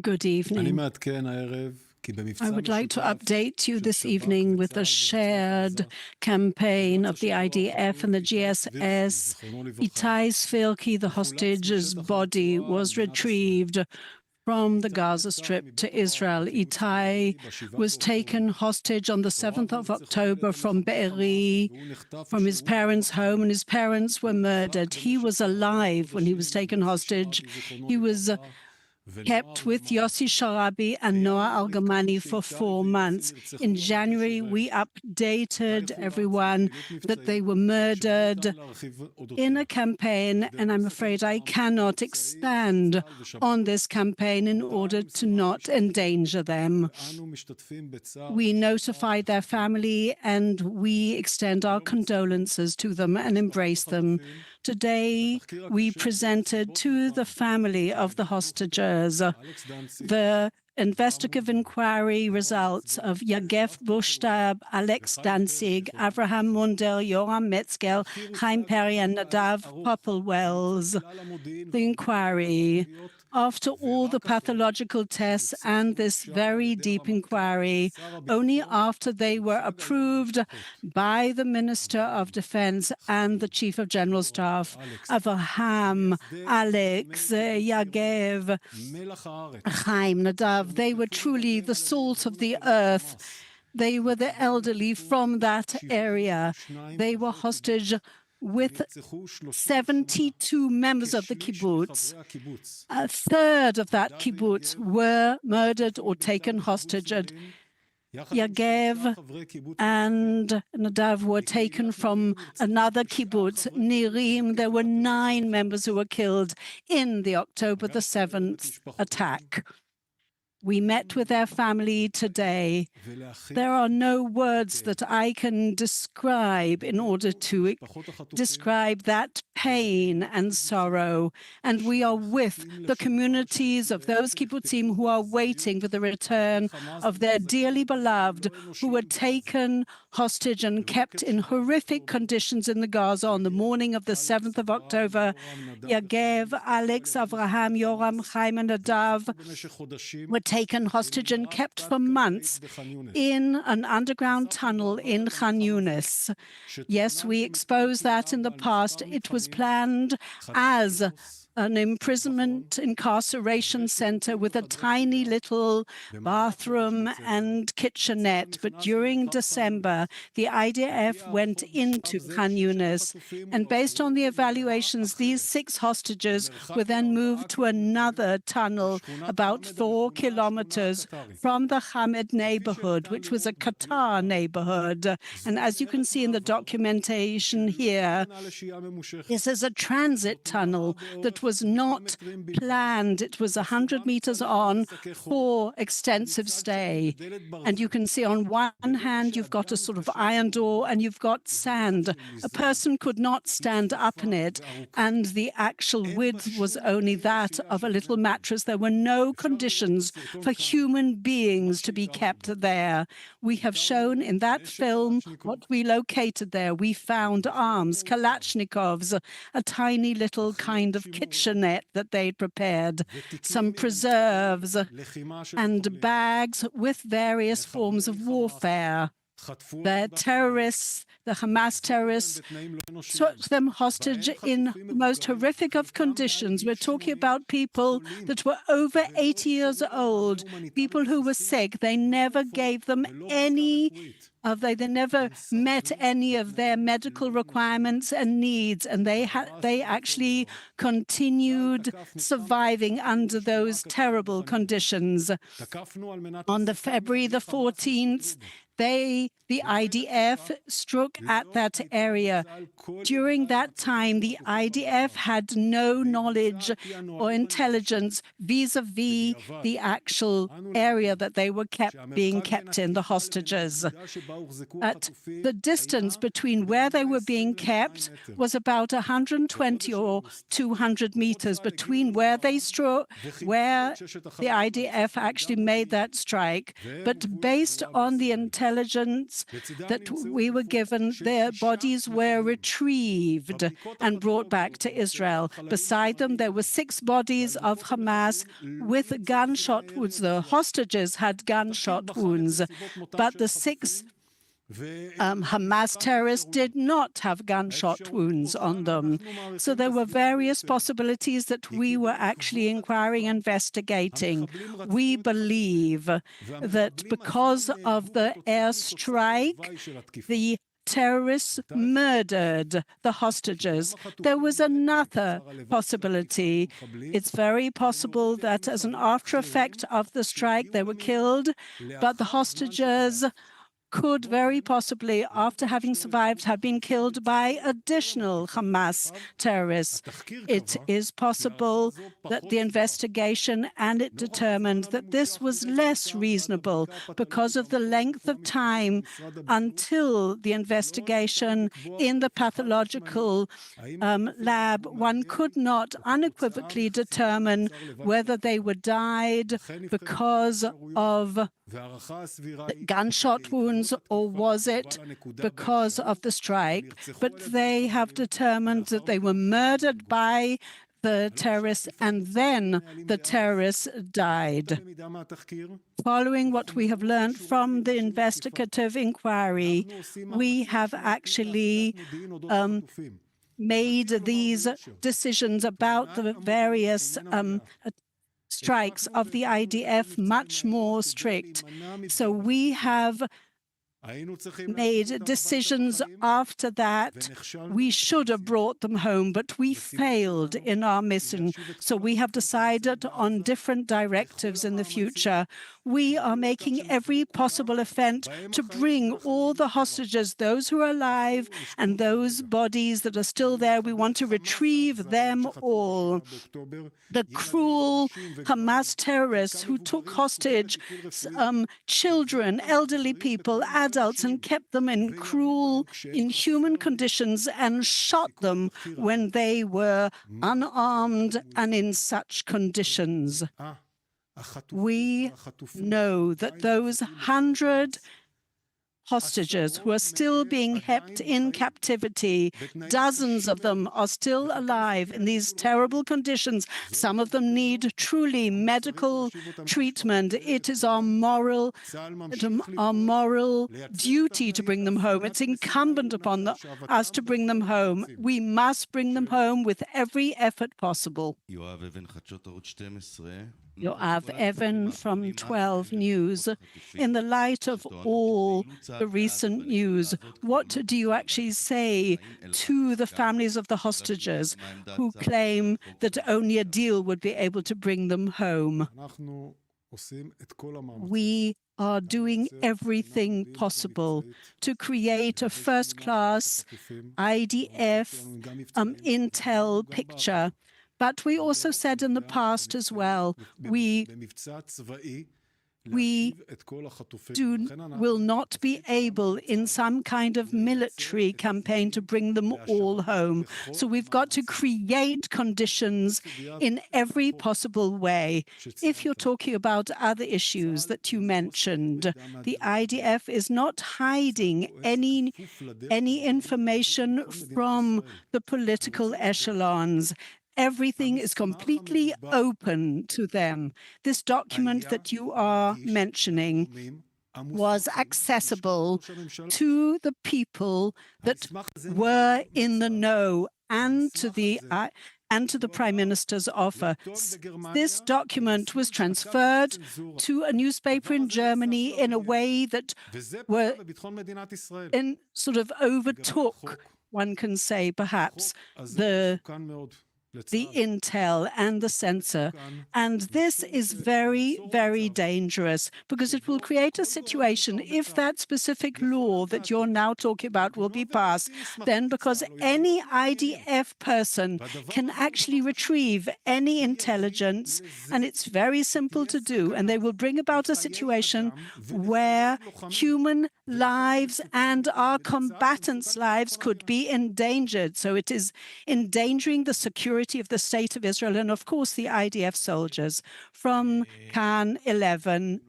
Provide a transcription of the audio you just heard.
Good evening. I would like to update you this evening with a shared campaign of the IDF and the GSS. Itai Svilki, the hostage's body, was retrieved from the Gaza Strip to Israel. Itai was taken hostage on the 7th of October from Be'eri, from his parents' home, and his parents were murdered. He was alive when he was taken hostage. He was kept with Yossi Sharabi and Noah Algamani for 4 months. In January, we updated everyone that they were murdered in a campaign, and I'm afraid I cannot expand on this campaign in order to not endanger them. We notified their family and we extend our condolences to them and embrace them. Today, we presented to the family of the hostages the investigative inquiry results of Yagev Bushtab, Alex Danzig, Avraham Munder, Yoram Metzger, Chaim Perry, and Nadav Popplewells. The inquiry, after all the pathological tests and this very deep inquiry, only after they were approved by the Minister of Defense and the Chief of General Staff, Avraham, Alex, Yagev, Chaim, Nadav, they were truly the salt of the earth. They were the elderly from that area. They were hostage with 72 members of the kibbutz. A third of that kibbutz were murdered or taken hostage. Yagev and Nadav were taken from another kibbutz, Nirim. There were 9 members who were killed in the October the 7th attack. We met with their family today. There are no words that I can describe in order to describe that pain and sorrow. And we are with the communities of those kibbutzim who are waiting for the return of their dearly beloved who were taken hostage and kept in horrific conditions in the Gaza on the morning of the 7th of October. Yagev, Alex, Avraham, Yoram, Chaim, and Nadav were taken hostage and kept for months in an underground tunnel in Khan Yunis. Yes, we exposed that in the past. It was planned as an imprisonment incarceration center with a tiny little bathroom and kitchenette. But during December, the IDF went into Khan Yunis. And based on the evaluations, these 6 hostages were then moved to another tunnel about 4 kilometers from the Hamed neighborhood, which was a Qatar neighborhood. And as you can see in the documentation here, this is a transit tunnel that was not planned. It was 100 meters on for extensive stay. And you can see on one hand, you've got a sort of iron door and you've got sand. A person could not stand up in it. And the actual width was only that of a little mattress. There were no conditions for human beings to be kept there. We have shown in that film what we located there. We found arms, Kalashnikovs, a tiny little kind of kitchenette that they'd prepared, some preserves and bags with various forms of warfare. The terrorists, the Hamas terrorists, took them hostage in the most horrific of conditions. We're talking about people that were over 80 years old, people who were sick. They never gave them any they never met any of their medical requirements and needs, and they actually continued surviving under those terrible conditions. On the February the 14th, the IDF struck at that area. During that time, the IDF had no knowledge or intelligence vis-a-vis the actual area that they were being kept in, the hostages. At the distance between where they were being kept was about 120 or 200 meters between where they where the IDF actually made that strike. But based on the intelligence intelligence that we were given, their bodies were retrieved and brought back to Israel. Beside them, there were 6 bodies of Hamas with gunshot wounds. The hostages had gunshot wounds, but the 6 Hamas terrorists did not have gunshot wounds on them. So there were various possibilities that we were actually inquiring, investigating. We believe that because of the airstrike, the terrorists murdered the hostages. There was another possibility. It's very possible that as an after effect of the strike, they were killed, but the hostages could very possibly, after having survived, have been killed by additional Hamas terrorists. It is possible that the investigation and it determined that this was less reasonable because of the length of time until the investigation in the pathological lab. One could not unequivocally determine whether they were died because of gunshot wounds or was it because of the strike, but they have determined that they were murdered by the terrorists and then the terrorists died. Following what we have learned from the investigative inquiry, we have actually made these decisions about the various strikes of the IDF much more strict. So we have made decisions after that. We should have brought them home, but we failed in our mission. So we have decided on different directives in the future. We are making every possible effort to bring all the hostages, those who are alive and those bodies that are still there. We want to retrieve them all. The cruel Hamas terrorists who took hostage children, elderly people, adults, and kept them in cruel, inhuman conditions and shot them when they were unarmed and in such conditions. We know that those 100 hostages who are still being kept in captivity, dozens of them are still alive in these terrible conditions. Some of them need truly medical treatment. It is our moral duty to bring them home. It's incumbent upon us to bring them home. We must bring them home with every effort possible. Yoav Evan from 12 News. In the light of all the recent news, what do you actually say to the families of the hostages who claim that only a deal would be able to bring them home? We are doing everything possible to create a first-class IDF intel picture. But we also said in the past as well, we will not be able in some kind of military campaign to bring them all home. So we've got to create conditions in every possible way. If you're talking about other issues that you mentioned, the IDF is not hiding any information from the political echelons. Everything is completely open to them. This document that you are mentioning was accessible to the people that were in the know and to the Prime Minister's offer. This document was transferred to a newspaper in Germany in a way that sort of overtook, one can say, perhaps, the intel and the censor. And this is very, very dangerous because it will create a situation, if that specific law that you're now talking about will be passed, then because any IDF person can actually retrieve any intelligence, and it's very simple to do, and they will bring about a situation where human lives and our combatants' lives could be endangered. So it is endangering the security of the state of Israel and, of course, the IDF soldiers. From Can 11.